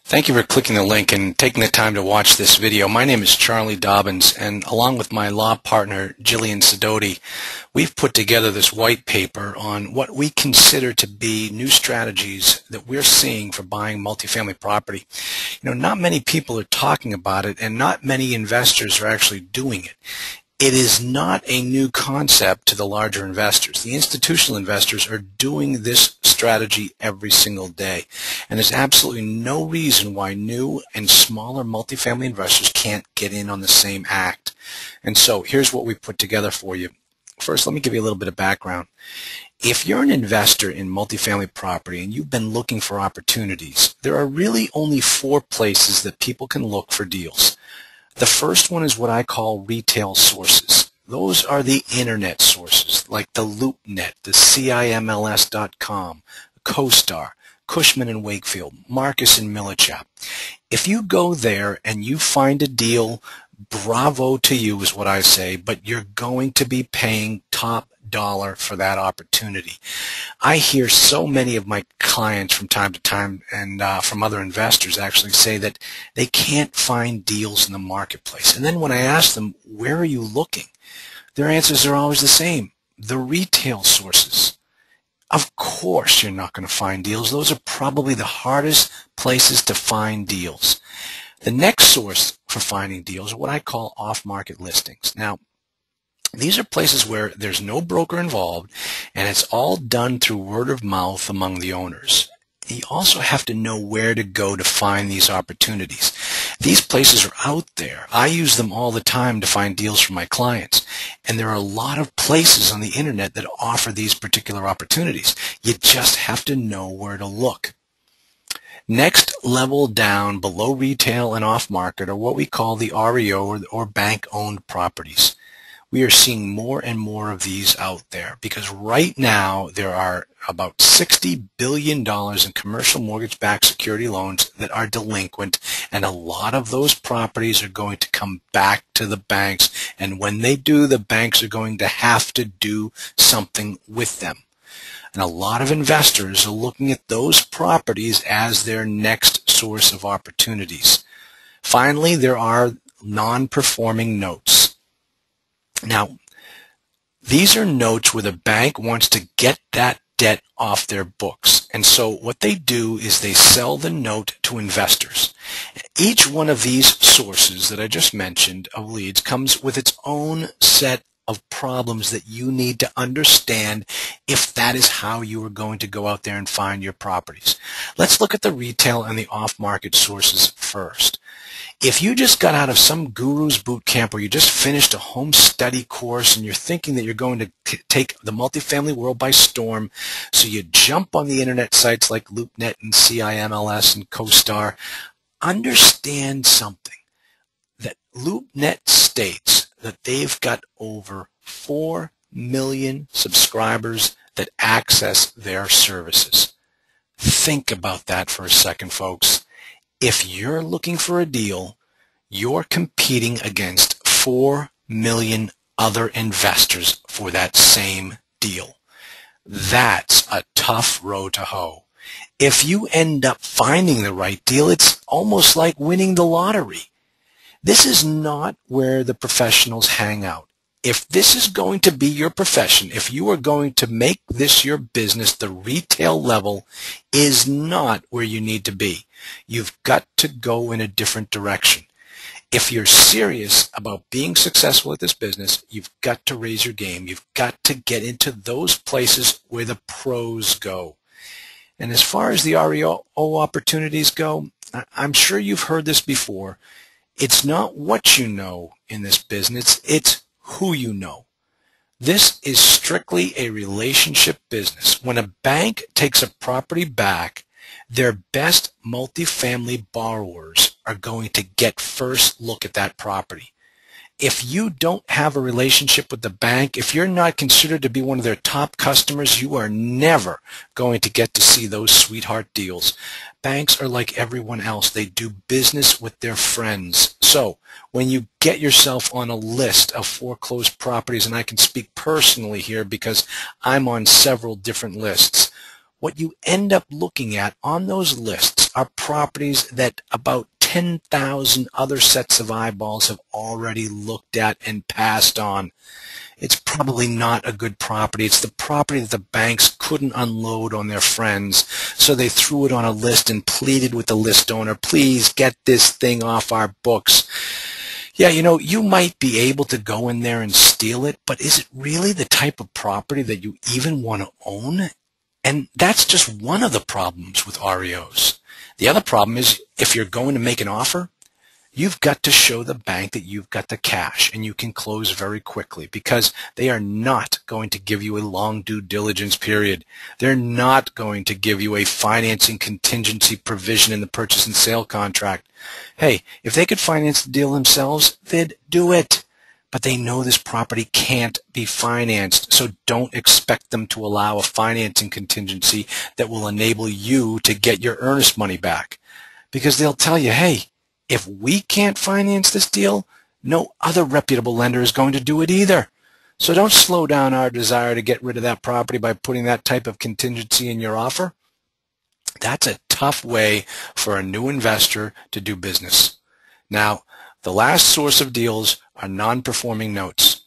Thank you for clicking the link and taking the time to watch this video. My name is Charlie Dobbins, and along with my law partner, Jillian Sidoti, we've put together this white paper on what we consider to be new strategies that we're seeing for buying multifamily property. Not many people are talking about it, and not many investors are actually doing it. It is not a new concept to the larger investors. The institutional investors are doing this strategy every single day. And there's absolutely no reason why new and smaller multifamily investors can't get in on the same act. And so here's what we put together for you. First, let me give you a little bit of background. If you're an investor in multifamily property and you've been looking for opportunities, there are really only 4 places that people can look for deals. The first one is what I call retail sources. Those are the internet sources like the LoopNet, the CIMLS.com, CoStar, Cushman & Wakefield, Marcus & Millichap. If you go there and you find a deal, bravo to you is what I say, but you're going to be paying top dollar for that opportunity. I hear so many of my clients from time to time and from other investors actually say that they can't find deals in the marketplace. And then when I ask them, where are you looking? Their answers are always the same. The retail sources. Of course you're not going to find deals. Those are probably the hardest places to find deals. The next source for finding deals are what I call off-market listings. Now, these are places where there's no broker involved and it's all done through word of mouth among the owners. You also have to know where to go to find these opportunities. These places are out there. I use them all the time to find deals for my clients. And there are a lot of places on the internet that offer these particular opportunities. You just have to know where to look. Next level down below retail and off-market are what we call the REO or bank-owned properties. We are seeing more and more of these out there because right now there are about $60 billion in commercial mortgage-backed security loans that are delinquent, and a lot of those properties are going to come back to the banks, and when they do, the banks are going to have to do something with them. And a lot of investors are looking at those properties as their next source of opportunities. Finally, there are non-performing notes. Now, these are notes where the bank wants to get that debt off their books. And so what they do is they sell the note to investors. Each one of these sources that I just mentioned of leads comes with its own set of problems that you need to understand if that is how you are going to go out there and find your properties. Let's look at the retail and the off-market sources first. If you just got out of some guru's boot camp or you just finished a home study course and you're thinking that you're going to take the multifamily world by storm, so you jump on the internet sites like LoopNet and CIMLS and CoStar, understand something. That LoopNet states that they've got over 4 million subscribers that access their services. Think about that for a second, folks. If you're looking for a deal, you're competing against 4 million other investors for that same deal. That's a tough row to hoe. If you end up finding the right deal, it's almost like winning the lottery. This is not where the professionals hang out. If this is going to be your profession, if you are going to make this your business, the retail level is not where you need to be. You've got to go in a different direction. If you're serious about being successful at this business, you've got to raise your game. You've got to get into those places where the pros go. And as far as the REO opportunities go, I'm sure you've heard this before. It's not what you know in this business, it's who you know. This is strictly a relationship business. When a bank takes a property back, their best multifamily borrowers are going to get first look at that property. If you don't have a relationship with the bank, if you're not considered to be one of their top customers, you are never going to get to see those sweetheart deals. Banks are like everyone else. They do business with their friends. So when you get yourself on a list of foreclosed properties, and I can speak personally here because I'm on several different lists, what you end up looking at on those lists are properties that about 10,000 other sets of eyeballs have already looked at and passed on. It's probably not a good property. It's the property that the banks couldn't unload on their friends, so they threw it on a list and pleaded with the list owner, please get this thing off our books. Yeah, you might be able to go in there and steal it, but is it really the type of property that you even want to own? And that's just one of the problems with REOs. The other problem is if you're going to make an offer, you've got to show the bank that you've got the cash and you can close very quickly, because they are not going to give you a long due diligence period. They're not going to give you a financing contingency provision in the purchase and sale contract. Hey, if they could finance the deal themselves, they'd do it. But they know this property can't be financed, so don't expect them to allow a financing contingency that will enable you to get your earnest money back. Because they'll tell you, hey, if we can't finance this deal, no other reputable lender is going to do it either. So don't slow down our desire to get rid of that property by putting that type of contingency in your offer. That's a tough way for a new investor to do business. Now, the last source of deals are non-performing notes.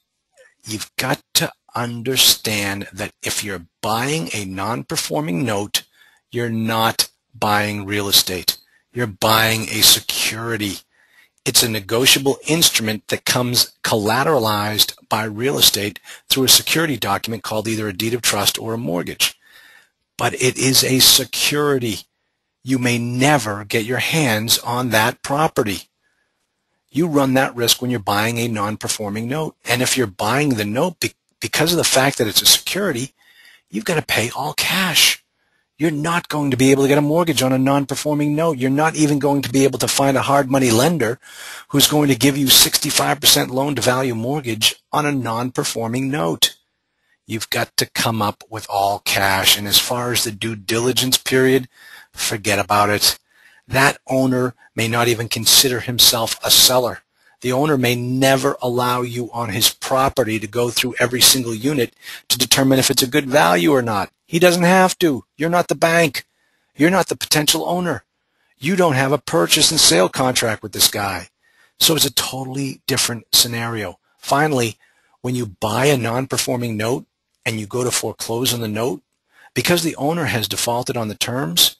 You've got to understand that if you're buying a non-performing note, you're not buying real estate. You're buying a security. It's a negotiable instrument that comes collateralized by real estate through a security document called either a deed of trust or a mortgage. But it is a security. You may never get your hands on that property. You run that risk when you're buying a non-performing note. And if you're buying the note because of the fact that it's a security, you've got to pay all cash. You're not going to be able to get a mortgage on a non-performing note. You're not even going to be able to find a hard money lender who's going to give you 65% loan-to-value mortgage on a non-performing note. You've got to come up with all cash. And as far as the due diligence period, forget about it. That owner may not even consider himself a seller. The owner may never allow you on his property to go through every single unit to determine if it's a good value or not. He doesn't have to. You're not the bank. You're not the potential owner. You don't have a purchase and sale contract with this guy. So it's a totally different scenario. Finally, when you buy a non-performing note and you go to foreclose on the note, because the owner has defaulted on the terms,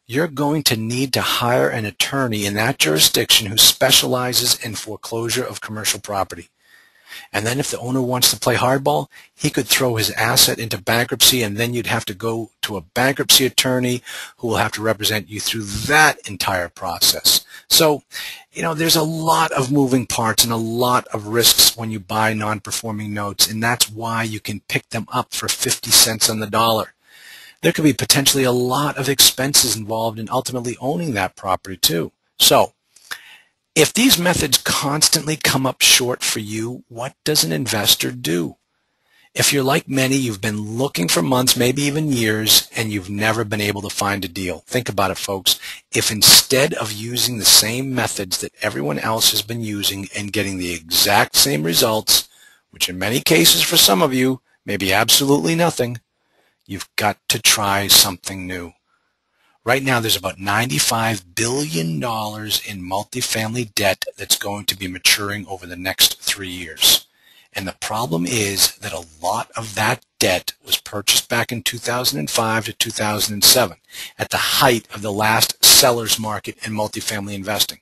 you're going to need to hire an attorney in that jurisdiction who specializes in foreclosure of commercial property. And then if the owner wants to play hardball, he could throw his asset into bankruptcy, and then you'd have to go to a bankruptcy attorney who will have to represent you through that entire process. So, there's a lot of moving parts and a lot of risks when you buy non-performing notes, and that's why you can pick them up for 50 cents on the dollar. There could be potentially a lot of expenses involved in ultimately owning that property too. So, if these methods constantly come up short for you, what does an investor do? If you're like many, you've been looking for months, maybe even years, and you've never been able to find a deal. Think about it, folks. If instead of using the same methods that everyone else has been using and getting the exact same results, which in many cases for some of you may be absolutely nothing, you've got to try something new. Right now, there's about $95 billion in multifamily debt that's going to be maturing over the next 3 years. And the problem is that a lot of that debt was purchased back in 2005 to 2007, at the height of the last seller's market in multifamily investing.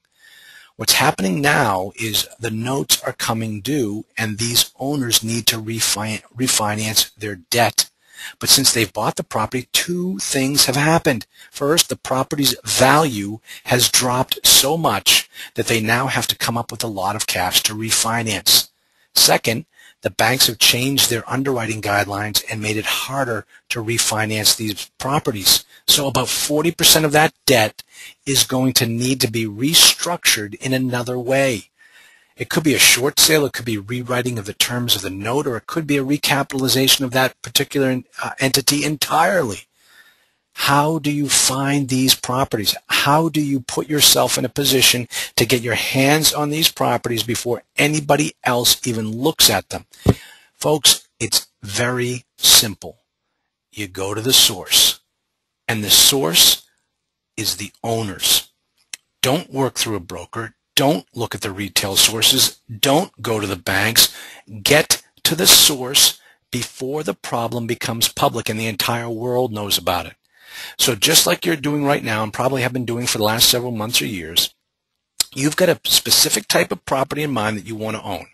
What's happening now is the notes are coming due, and these owners need to refinance their debt. But since they've bought the property, two things have happened. First, the property's value has dropped so much that they now have to come up with a lot of cash to refinance. Second, the banks have changed their underwriting guidelines and made it harder to refinance these properties. So about 40% of that debt is going to need to be restructured in another way. It could be a short sale, it could be rewriting of the terms of the note, or it could be a recapitalization of that particular entity entirely. How do you find these properties? How do you put yourself in a position to get your hands on these properties before anybody else even looks at them? Folks, it's very simple. You go to the source, and the source is the owners. Don't work through a broker. Don't look at the retail sources. Don't go to the banks. Get to the source before the problem becomes public and the entire world knows about it. So just like you're doing right now and probably have been doing for the last several months or years, you've got a specific type of property in mind that you want to own.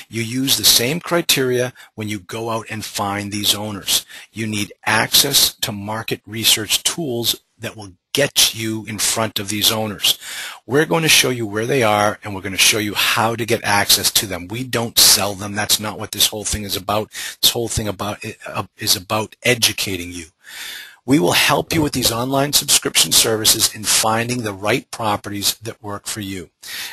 You use the same criteria when you go out and find these owners. You need access to market research tools that will get you in front of these owners. We're going to show you where they are, and we're going to show you how to get access to them. We don't sell them. That's not what this whole thing is about. This whole thing is about educating you. We will help you with these online subscription services in finding the right properties that work for you.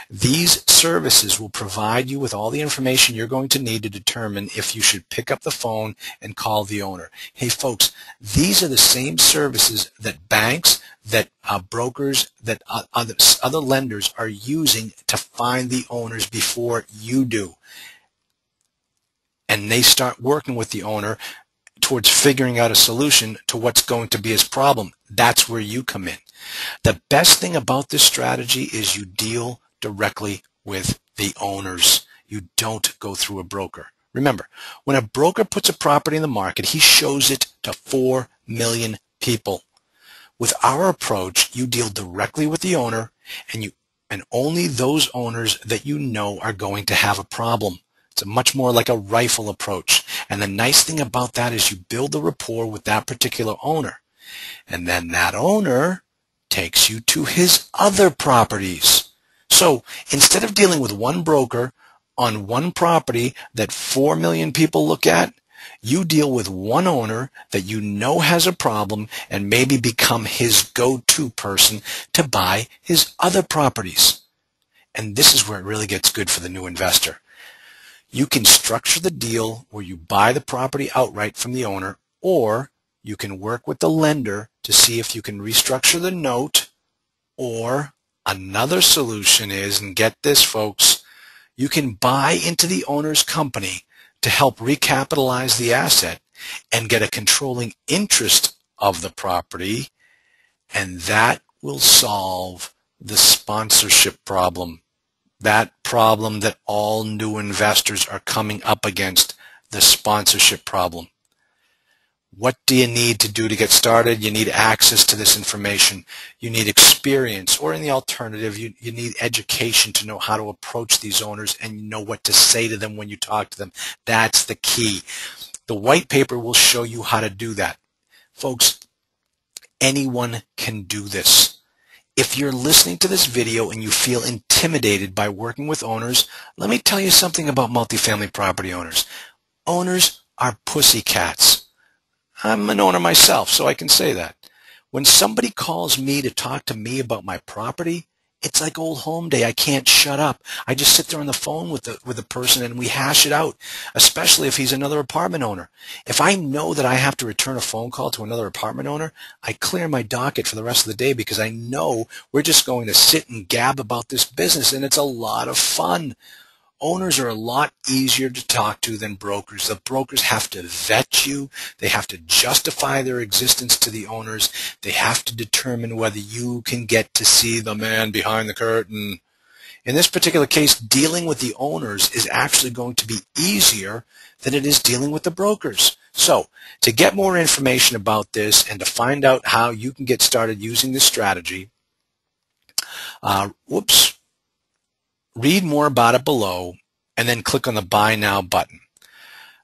These services will provide you with all the information you're going to need to determine if you should pick up the phone and call the owner. Hey folks, these are the same services that banks, that brokers, that other lenders are using to find the owners before you do. And they start working with the owner towards figuring out a solution to what's going to be his problem. That's where you come in. The best thing about this strategy is you deal directly with the owners. You don't go through a broker. Remember, when a broker puts a property in the market, he shows it to 4 million people. With our approach, you deal directly with the owner, and only those owners that you know are going to have a problem. It's much more like a rifle approach. And the nice thing about that is you build the rapport with that particular owner. And then that owner takes you to his other properties. So instead of dealing with one broker on one property that 4 million people look at, you deal with one owner that you know has a problem and maybe become his go-to person to buy his other properties. And this is where it really gets good for the new investor. You can structure the deal where you buy the property outright from the owner, or you can work with the lender to see if you can restructure the note, or another solution is, and get this folks, you can buy into the owner's company to help recapitalize the asset and get a controlling interest of the property, and that will solve the sponsorship problem. That problem that all new investors are coming up against, the sponsorship problem. What do you need to do to get started? You need access to this information. You need experience, or in the alternative, you need education to know how to approach these owners and know what to say to them when you talk to them. That's the key. The white paper will show you how to do that. Folks, anyone can do this. If you're listening to this video and you feel intimidated by working with owners, let me tell you something about multifamily property owners. Owners are pussycats. I'm an owner myself, so I can say that. When somebody calls me to talk to me about my property, it's like old home day. I can't shut up. I just sit there on the phone with the person and we hash it out, especially if he's another apartment owner. If I know that I have to return a phone call to another apartment owner, I clear my docket for the rest of the day because I know we're just going to sit and gab about this business, and it's a lot of fun. Owners are a lot easier to talk to than brokers. The brokers have to vet you. They have to justify their existence to the owners. They have to determine whether you can get to see the man behind the curtain. In this particular case, dealing with the owners is actually going to be easier than it is dealing with the brokers. So, to get more information about this and to find out how you can get started using this strategy, read more about it below, and then click on the Buy Now button.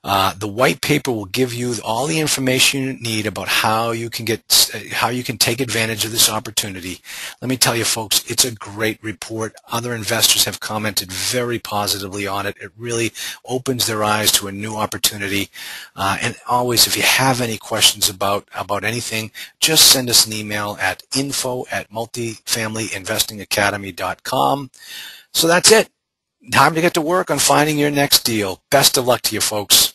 The white paper will give you all the information you need about how you can take advantage of this opportunity. Let me tell you, folks, it's a great report. Other investors have commented very positively on it. It really opens their eyes to a new opportunity. And always, if you have any questions about anything, just send us an email at info@multifamilyinvestingacademy.com. So that's it. Time to get to work on finding your next deal. Best of luck to you, folks.